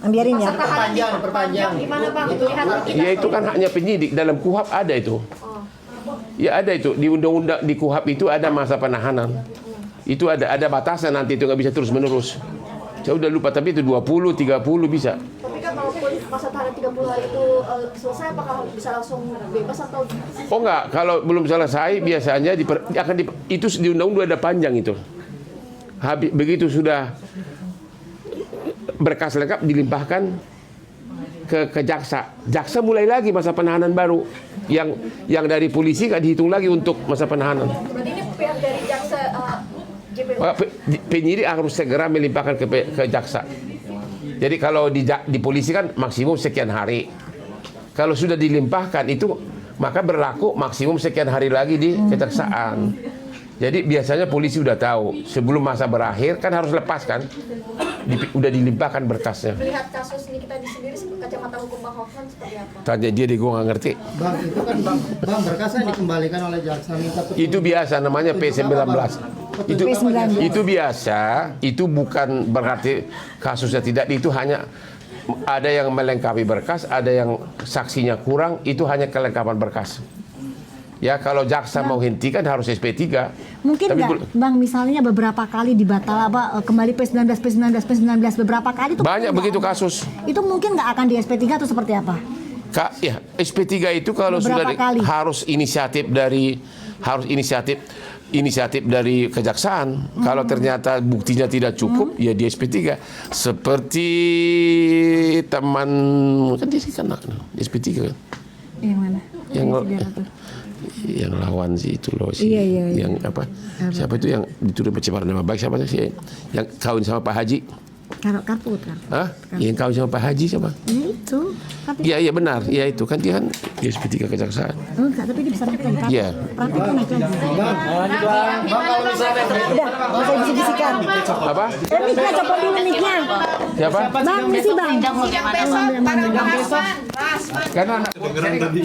Biarin ya. Perpanjang. Gimana Bang? Ya itu kan haknya penyidik, dalam KUHP ada itu. Ya ada itu, di undang-undang di KUHP itu ada masa penahanan. Itu ada batasan, nanti itu nggak bisa terus menerus. Saya udah lupa, tapi itu 20, 30 bisa. Tapi kan walaupun masa tahanan 30 hari itu selesai, apakah bisa langsung bebas atau? Oh enggak, kalau belum selesai biasanya itu di undang-undang ada panjang itu. Begitu sudah berkas lengkap dilimpahkan ke jaksa. Jaksa mulai lagi masa penahanan baru. Yang dari polisi nggak dihitung lagi untuk masa penahanan. Berarti ini pihak dari jaksa JPU. Penyidik harus segera melimpahkan ke jaksa. Jadi kalau di polisi kan maksimum sekian hari. Kalau sudah dilimpahkan itu maka berlaku maksimum sekian hari lagi di kejaksaan. Jadi biasanya polisi udah tahu sebelum masa berakhir kan harus lepaskan. Udah dilimpahkan berkasnya. Melihat kasus ini kita di sendiri kacamata hukum Bang Hofman seperti apa? Tanya dia gue nggak ngerti. Bang, itu kan bang berkasnya dikembalikan oleh jaksa minta petunjuk. Itu biasa namanya P19. Itu biasa, itu bukan berarti kasusnya tidak, itu hanya ada yang melengkapi berkas, ada yang saksinya kurang, itu hanya kelengkapan berkas. Ya kalau jaksa mau hentikan harus SP3. Mungkin nggak, Bang, misalnya beberapa kali dibatal kembali P19 beberapa kali itu banyak begitu kasus. Itu mungkin nggak akan di SP3 atau seperti apa? Ya SP3 itu kalau beberapa sudah harus inisiatif dari kejaksaan. Kalau ternyata buktinya tidak cukup, ya di SP3. Seperti teman kan dia kan di SP3 kan. Yang mana? Yang lawan si itu loh si iya. Yang apa? Siapa itu yang dituduh pencemaran nama baik, siapa sih yang kawin sama Pak Haji? Karput. Hah? Yang kawin sama Pak Haji siapa? Ya itu. Iya benar, ya itu kan dia kan SP3 kejaksaan. Enggak, tapi dia bisa naik. Iya. Praktiknya naik lagi. Bang, kalau misalnya Udah, nggak usah bisik-bisikan. Apa? Mic-nya copot dulu mic-nya. Siapa? Bang, misi Bang. Karena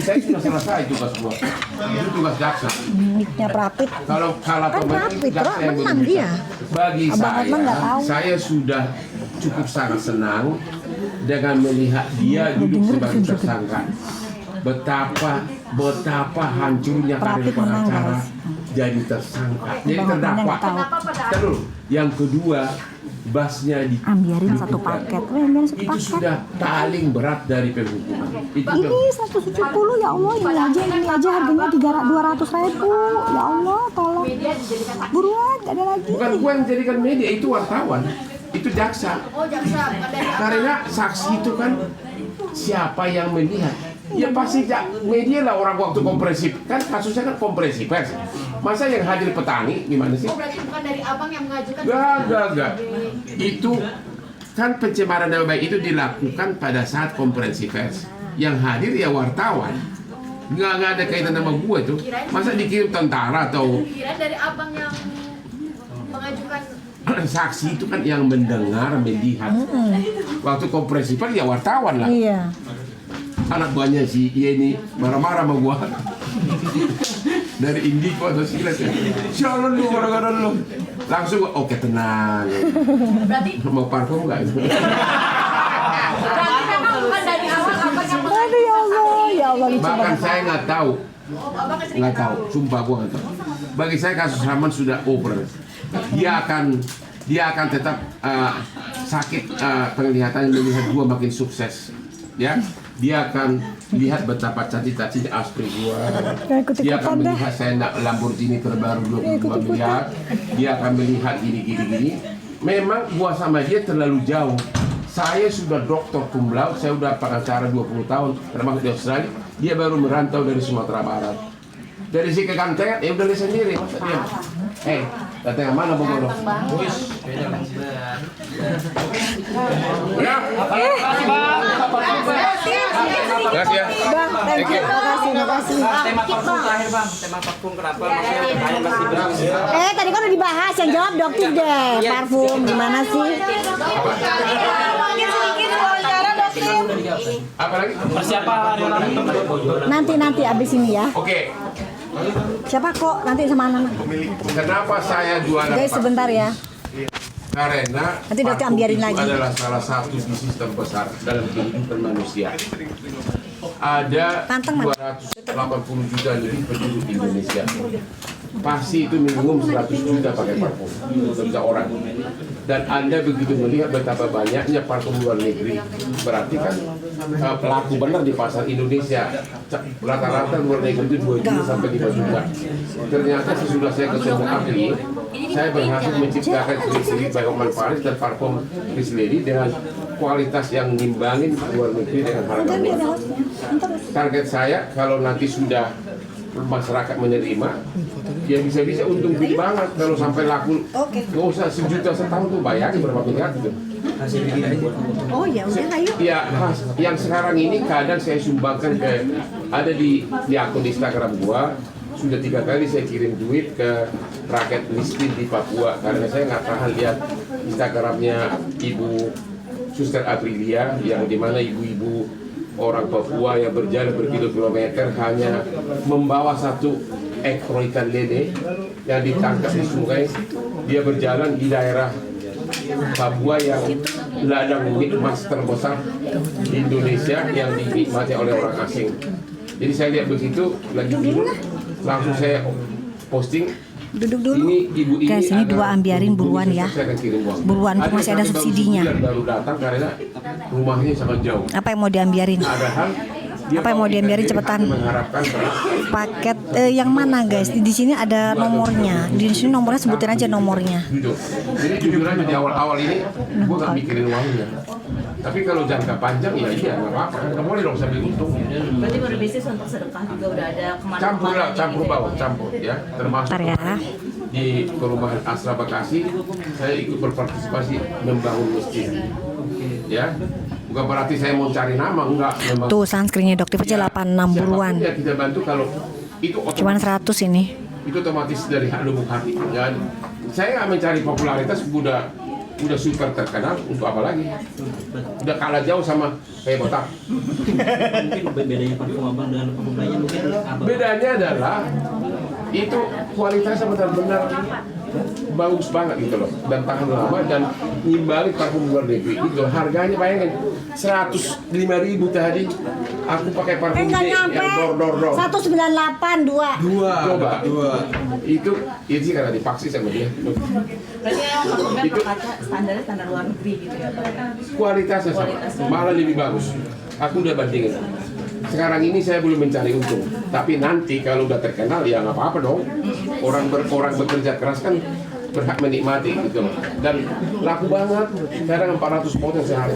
saya sudah selesai tugas gua. Itu tugas jaksa. Mic-nya Prapit. Kalau kalah Kan Prapit, menang dia. Bagi Abang Hotman nggak tahu. saya sudah cukup sangat senang dengan melihat dia duduk sebagai tersangka. Betapa hancurnya karir pengacara jadi tersangka, jadi terdakwa. Terus yang kedua, basnya Biarin satu paket. itu sudah paling berat dari penghukuman. Ini 170 ya Allah, ini aja harganya 200.000. Ya Allah, tolong. Buruan, gak ada lagi. Bukan gua yang jadikan media, itu wartawan, itu jaksa. Oh jaksa, Karena saksi itu kan siapa yang melihat? Ya pasti media lah orang waktu kompresi, kan kasusnya kan kompresi pers. Masa yang hadir petani gimana sih? Oh berarti bukan dari abang yang mengajukan? Gak. Itu kan pencemaran nama baik itu dilakukan pada saat konferensi pers. Yang hadir ya wartawan. Nggak ada kaitan sama gue tuh. Masa dikirim tentara atau? Kirain dari abang yang mengajukan. Saksi itu kan yang mendengar, melihat. Waktu konferensi pers ya wartawan lah. Iya. Anak buahnya si ini marah-marah sama gua. Dari Indiko atau Silas ya. Sialan lu, orang-orang lu. Langsung oke tenang. Berarti mau parfum enggak? memang bukan dari awal abang yang Aduh ya Allah, ya Allah lucu Bahkan banget. saya nggak tahu. abang Nggak tahu, sumpah gua nggak tahu. Bagi saya kasus Rahman sudah over. Dia akan tetap sakit penglihatan melihat gua makin sukses. Ya, dia akan lihat betapa cita-cita Aspri gua. Dia akan melihat saya Lamborghini terbaru 25 miliar. Dia akan melihat gini. Memang gua sama dia terlalu jauh. Saya sudah doktor cum laude, saya udah pengacara 20 tahun, termasuk di Australia. Dia baru merantau dari Sumatera Barat. Dari si kegantengan, ya udah lihat sendiri. Masa dia? Datang yang mana Bung Bono? Wis. Ya. Makasih ya. Bang, thank you. Makasih. Tema parfum terakhir Bang, tema parfum kenapa maksudnya pertanyaan masih berlangsung? Tadi kan udah dibahas, yang jawab dokter deh. Parfum gimana sih? Apa lagi? Persiapan hari ulang tahun. Nanti abis ini ya. Oke. Siapa kok nanti sama anak-anak? Kenapa saya jualan? Guys, sebentar ya. Karena Nanti Dokter parfum ambiarin itu lagi. adalah salah satu bisnis terbesar dalam kehidupan manusia. Ada Panteng, Man. 280 juta lebih penduduk di Indonesia. Pasti itu minimum 100 juta pakai parfum, bisa orang. Dan Anda begitu melihat betapa banyaknya parfum luar negeri, berarti kan pelaku benar di pasar Indonesia. Rata-rata luar negeri itu 2 juta sampai 5 juta. Ternyata sesudah saya ketemu ahli, saya berhasil menciptakan Chris by Oman Paris dan parfum Chris Lady dengan kualitas yang nimbangin luar negeri dengan harga murah. Target saya kalau nanti sudah masyarakat menerima, ya bisa-bisa untung gede banget kalau sampai laku. Nggak usah sejuta setahun tuh, bayangin berapa miliar gitu. Oh ya udah ayo. Ya, yang sekarang ini kadang saya sumbangkan ke ada di akun Instagram gua. Sudah 3 kali saya kirim duit ke rakyat miskin di Papua karena saya nggak tahan lihat Instagramnya Ibu Suster Aprilia yang dimana ibu-ibu orang Papua yang berjalan berkilo-kilometer hanya membawa 1 ekor ikan lele yang ditangkap di sungai. Dia berjalan di daerah Papua yang ladang emas terbesar di Indonesia yang dinikmati oleh orang asing. Jadi saya lihat begitu lagi tidur, langsung saya posting. Duduk dulu. Ini ibu ini Guys, ini 2 ambiarin buruan ya. Saya akan kirim uang. Buruan, Ada masih ada yang subsidinya. baru datang karena rumahnya sangat jauh. Apa yang mau diambiarin? Padahal dia Apa yang mau bawa ikan diambiarin lele cepetan? mengharapkan Paket yang mana guys? Di sini ada nomornya. Di sini nomornya sebutin aja nomornya. gitu. Jadi jujur aja di awal-awal ini gue gak mikirin uangnya. Tapi kalau jangka panjang ya iya nggak apa-apa. Nggak boleh dong sambil untung. Berarti berbisnis untuk sedekah juga udah ada Campur lah, campur gitu bawah, campur ya. Termasuk Ntar ya. di perumahan Asra Bekasi, saya ikut berpartisipasi membangun masjid. Ya, bukan berarti saya mau cari nama, enggak. Memang Tuh sunscreennya Dokter aja 86 buruan. siapapun yang kita bantu kalau itu Cuman otomatis, 100 ini. itu otomatis dari lubuk hati. Ya, saya nggak mencari popularitas, udah super terkenal untuk apa lagi? Udah kalah jauh sama kayak botak. Mungkin bedanya parfum abang dengan parfum lainnya mungkin apa? Bedanya adalah itu kualitasnya benar-benar bagus banget gitu loh, dan tahan lama dan nimbali parfum luar negeri itu harganya bayangin 105.000 tadi aku pakai parfum Enggak yang nyampe. dor 198 2. coba itu sih karena dipaksa sama dia. Berarti yang parfumnya Itu- berkaca standarnya standar luar negeri gitu ya Pak? Kualitasnya sama, malah lebih bagus. Aku udah bandingin. Sekarang ini saya belum mencari untung, tapi nanti kalau udah terkenal ya nggak apa-apa dong. Orang bekerja keras kan berhak menikmati gitu loh. Dan laku banget. Sekarang 400 potong sehari.